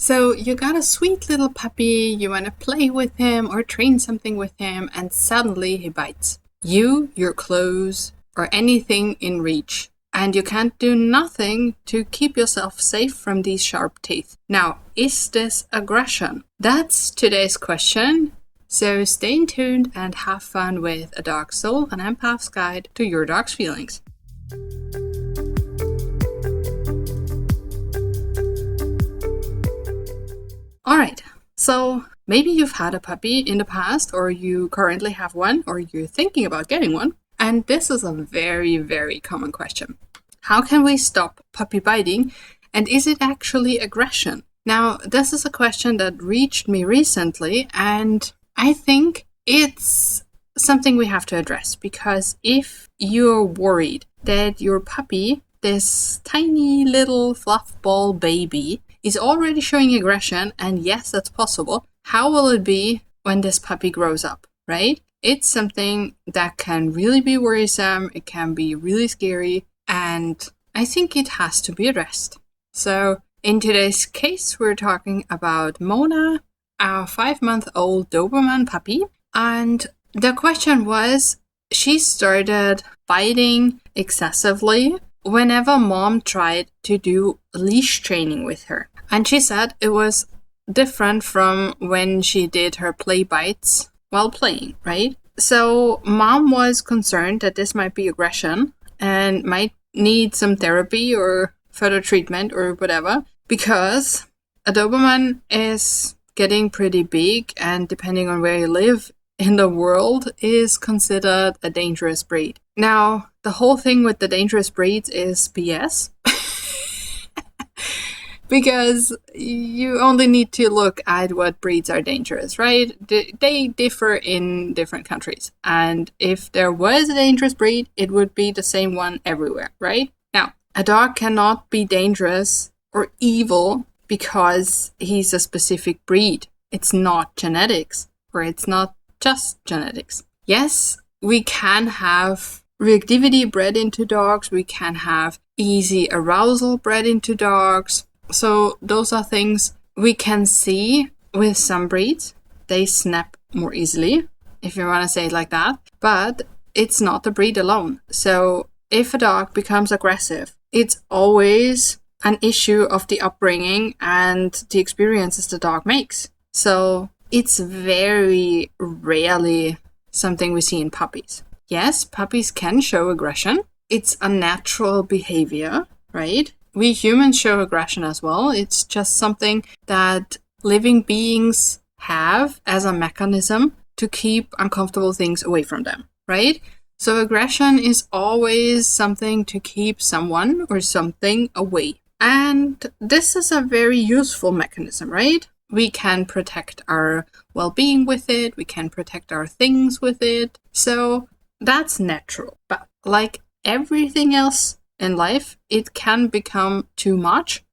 So you got a sweet little puppy, you want to play with him or train something with him, and suddenly he bites you, your clothes, or anything in reach. And you can't do nothing to keep yourself safe from these sharp teeth. Now, is this aggression? That's today's question. So stay tuned and have fun with A Dog's Soul, an empath's guide to your dog's feelings. Alright, so maybe you've had a puppy in the past, or you currently have one, or you're thinking about getting one. And this is a very, very common question. How can we stop puppy biting? And is it actually aggression? Now, this is a question that reached me recently, and I think it's something we have to address, because if you're worried that your puppy, this tiny little fluff ball baby, is already showing aggression, and yes, that's possible, how will it be when this puppy grows up, right? It's something that can really be worrisome, it can be really scary, and I think it has to be addressed. So in today's case, we're talking about Mona, our 5-month-old Doberman puppy, and the question was, she started biting excessively whenever mom tried to do leash training with her. And she said it was different from when she did her play bites while playing, right? So mom was concerned that this might be aggression and might need some therapy or further treatment or whatever, because a Doberman is getting pretty big, and depending on where you live in the world, is considered a dangerous breed. Now, the whole thing with the dangerous breeds is BS. Because you only need to look at what breeds are dangerous, right? They differ in different countries. And if there was a dangerous breed, it would be the same one everywhere, right? Now, a dog cannot be dangerous or evil because he's a specific breed. It's not genetics, or it's not just genetics. Yes, we can have reactivity bred into dogs. We can have easy arousal bred into dogs. So those are things we can see with some breeds. They snap more easily, if you want to say it like that. But it's not the breed alone. So if a dog becomes aggressive, it's always an issue of the upbringing and the experiences the dog makes. So it's very rarely something we see in puppies. Yes, puppies can show aggression. It's a natural behavior, right? We humans show aggression as well. It's just something that living beings have as a mechanism to keep uncomfortable things away from them, right? So aggression is always something to keep someone or something away. And this is a very useful mechanism, right? We can protect our well-being with it. We can protect our things with it. So that's natural. But like everything else in life, it can become too much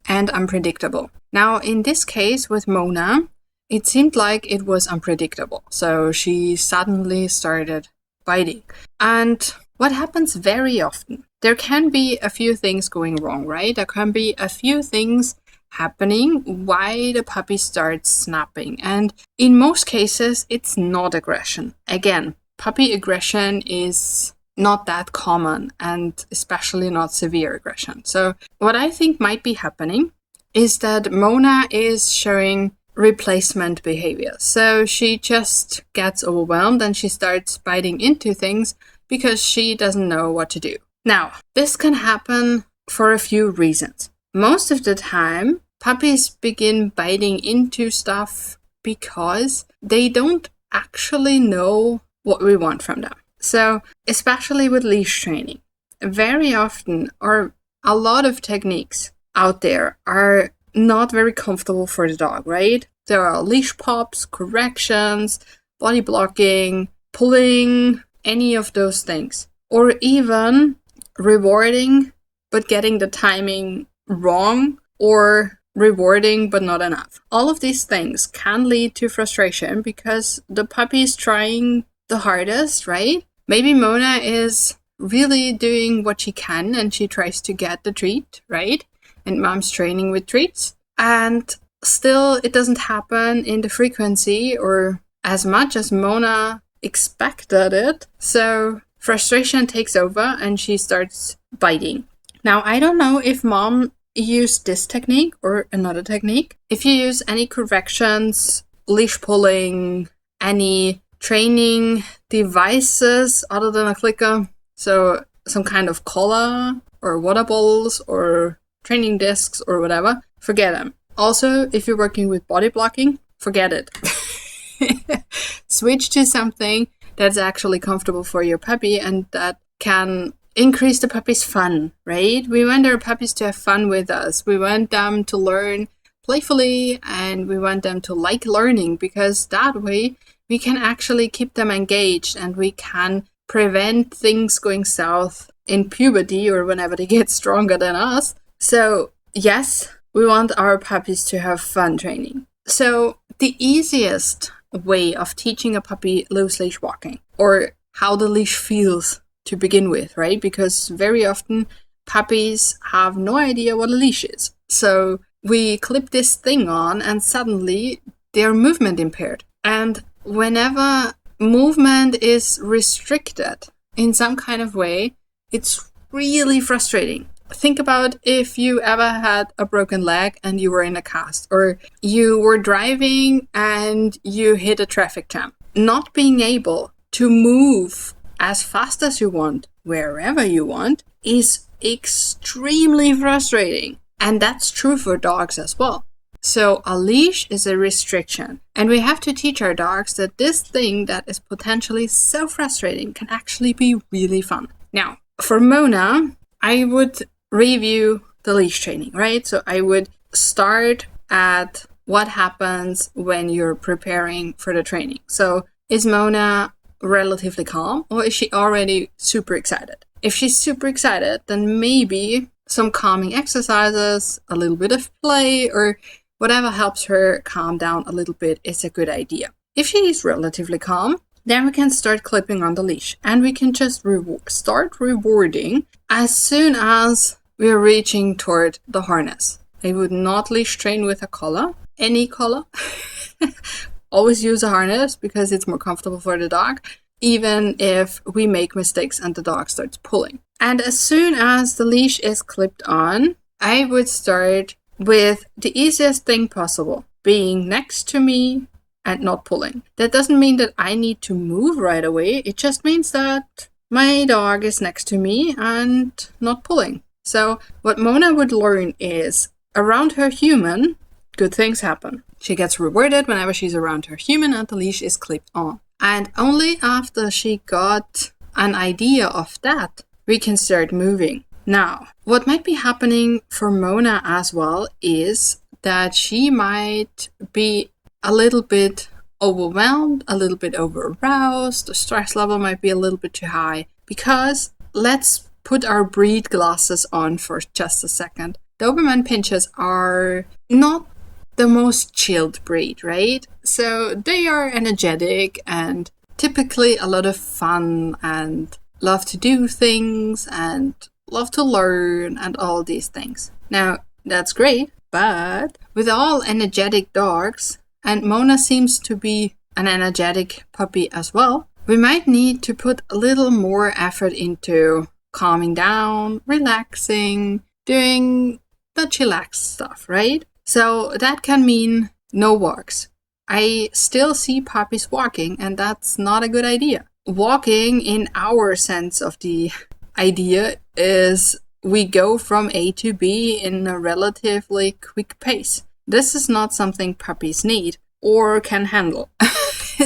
and unpredictable. Now, in this case with Mona, it seemed like it was unpredictable. So she suddenly started biting. And what happens very often, there can be a few things going wrong, right? There can be a few things happening why the puppy starts snapping. And in most cases, it's not aggression. Again, puppy aggression is not that common, and especially not severe aggression. So what I think might be happening is that Mona is showing replacement behavior. So she just gets overwhelmed and she starts biting into things because she doesn't know what to do. Now, this can happen for a few reasons. Most of the time, puppies begin biting into stuff because they don't actually know what we want from them. So, especially with leash training, very often, or a lot of techniques out there are not very comfortable for the dog, right? There are leash pops, corrections, body blocking, pulling, any of those things. Or even rewarding, but getting the timing wrong, or rewarding, but not enough. All of these things can lead to frustration because the puppy is trying the hardest, right? Maybe Mona is really doing what she can and she tries to get the treat, right? And mom's training with treats. And still it doesn't happen in the frequency or as much as Mona expected it. So frustration takes over and she starts biting. Now, I don't know if mom used this technique or another technique. If you use any corrections, leash pulling, any training devices other than a clicker, so some kind of collar or water balls or training discs or whatever, forget them. Also, if you're working with body blocking, forget it. Switch to something that's actually comfortable for your puppy and that can increase the puppy's fun, right? We want our puppies to have fun with us. We want them to learn playfully and we want them to like learning, because that way we can actually keep them engaged and we can prevent things going south in puberty or whenever they get stronger than us. So yes, we want our puppies to have fun training. So the easiest way of teaching a puppy loose leash walking, or how the leash feels to begin with, right? Because very often puppies have no idea what a leash is. So we clip this thing on and suddenly they're movement impaired. And whenever movement is restricted in some kind of way, it's really frustrating. Think about if you ever had a broken leg and you were in a cast, or you were driving and you hit a traffic jam. Not being able to move as fast as you want, wherever you want, is extremely frustrating. And that's true for dogs as well. So a leash is a restriction. And we have to teach our dogs that this thing that is potentially so frustrating can actually be really fun. Now, for Mona, I would review the leash training, right? So I would start at what happens when you're preparing for the training. So is Mona relatively calm, or is she already super excited? If she's super excited, then maybe some calming exercises, a little bit of play, or whatever helps her calm down a little bit is a good idea. If she is relatively calm, then we can start clipping on the leash, and we can just start rewarding as soon as we're reaching toward the harness. I would not leash train with a collar, any collar. Always use a harness because it's more comfortable for the dog, even if we make mistakes and the dog starts pulling. And as soon as the leash is clipped on, I would start with the easiest thing possible, being next to me and not pulling. That doesn't mean that I need to move right away. It just means that my dog is next to me and not pulling. So what Mona would learn is, around her human, good things happen. She gets rewarded whenever she's around her human and the leash is clipped on. And only after she got an idea of that, we can start moving. Now, what might be happening for Mona as well is that she might be a little bit overwhelmed, a little bit over-aroused. The stress level might be a little bit too high, because let's put our breed glasses on for just a second. Doberman pinschers are not the most chilled breed, right? So they are energetic and typically a lot of fun and love to do things and love to learn and all these things. Now, that's great, but with all energetic dogs, and Mona seems to be an energetic puppy as well, we might need to put a little more effort into calming down, relaxing, doing the chillax stuff, right? So that can mean no walks. I still see puppies walking, and that's not a good idea. Walking, in our sense of the idea, is we go from A to B in a relatively quick pace. This is not something puppies need or can handle.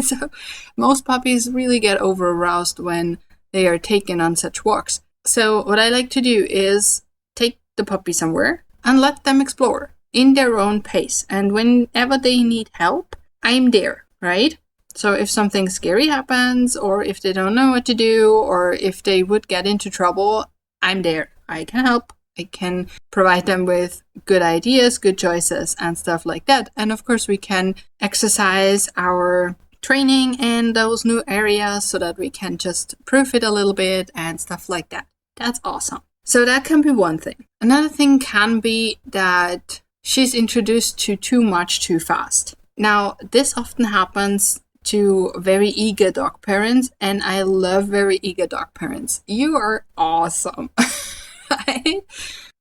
So most puppies really get over-aroused when they are taken on such walks. So what I like to do is take the puppy somewhere and let them explore in their own pace. And whenever they need help, I'm there, right? So if something scary happens, or if they don't know what to do, or if they would get into trouble, I'm there. I can help. I can provide them with good ideas, good choices, and stuff like that. And of course, we can exercise our training in those new areas so that we can just proof it a little bit and stuff like that. That's awesome. So that can be one thing. Another thing can be that she's introduced to too much too fast. Now, this often happens to very eager dog parents, and I love very eager dog parents. You are awesome. Right?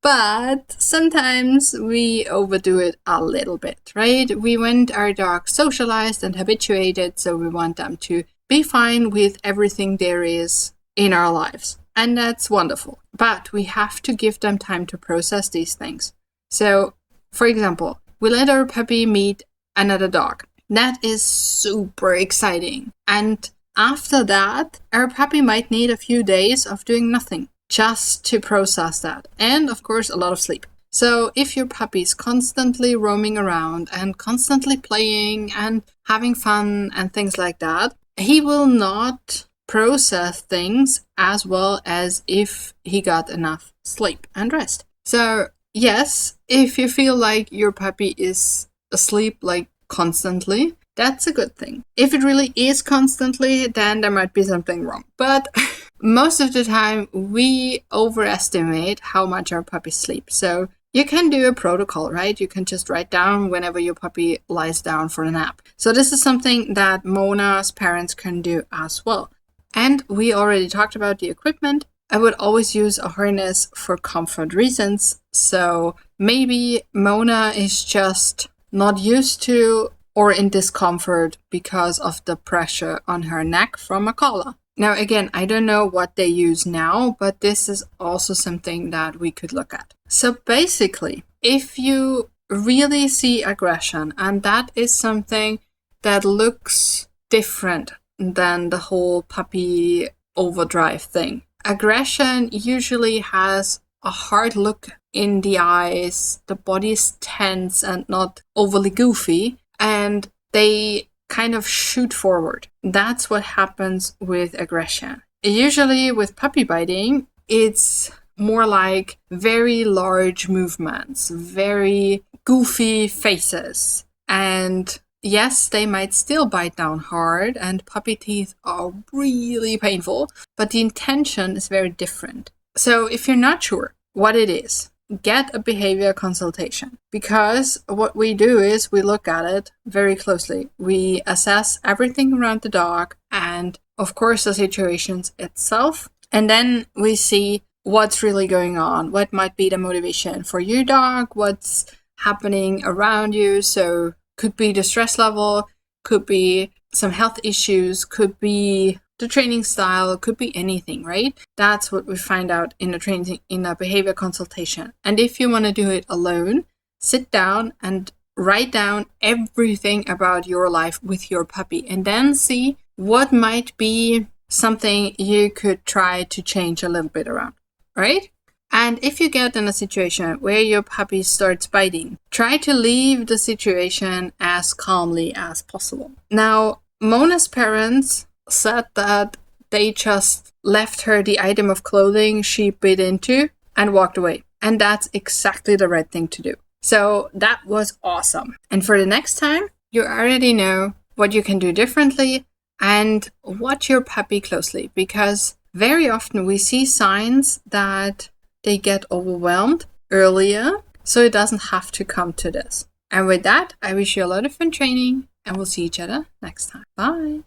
But sometimes we overdo it a little bit, right? We want our dog socialized and habituated, so we want them to be fine with everything there is in our lives. And that's wonderful. But we have to give them time to process these things. So, for example, we let our puppy meet another dog. That is super exciting. And after that, our puppy might need a few days of doing nothing just to process that. And of course, a lot of sleep. So if your puppy is constantly roaming around and constantly playing and having fun and things like that, he will not process things as well as if he got enough sleep and rest. So yes, if you feel like your puppy is asleep like constantly, that's a good thing. If it really is constantly, then there might be something wrong. But most of the time, we overestimate how much our puppies sleep. So you can do a protocol, right? You can just write down whenever your puppy lies down for a nap. So this is something that Mona's parents can do as well. And we already talked about the equipment. I would always use a harness for comfort reasons. So maybe Mona is just not used to or in discomfort because of the pressure on her neck from a collar. Now, again, I don't know what they use now, but this is also something that we could look at. So basically, if you really see aggression, and that is something that looks different than the whole puppy overdrive thing. Aggression usually has a hard look in the eyes, the body is tense and not overly goofy, and they kind of shoot forward. That's what happens with aggression. Usually with puppy biting, it's more like very large movements, very goofy faces. And yes, they might still bite down hard, and puppy teeth are really painful, but the intention is very different. So if you're not sure what it is, get a behavior consultation, because what we do is we look at it very closely. We assess everything around the dog and, of course, the situations itself. And then we see what's really going on, what might be the motivation for your dog, what's happening around you. So could be the stress level, could be some health issues, could be the training style, could be anything, right? That's what we find out in a behavior consultation. And if you want to do it alone, sit down and write down everything about your life with your puppy, and then see what might be something you could try to change a little bit around, right? And if you get in a situation where your puppy starts biting, try to leave the situation as calmly as possible. Now, Mona's parents said that they just left her the item of clothing she bit into and walked away. And that's exactly the right thing to do. So that was awesome. And for the next time, you already know what you can do differently, and watch your puppy closely, because very often we see signs that they get overwhelmed earlier, so it doesn't have to come to this. And with that, I wish you a lot of fun training, and we'll see each other next time. Bye.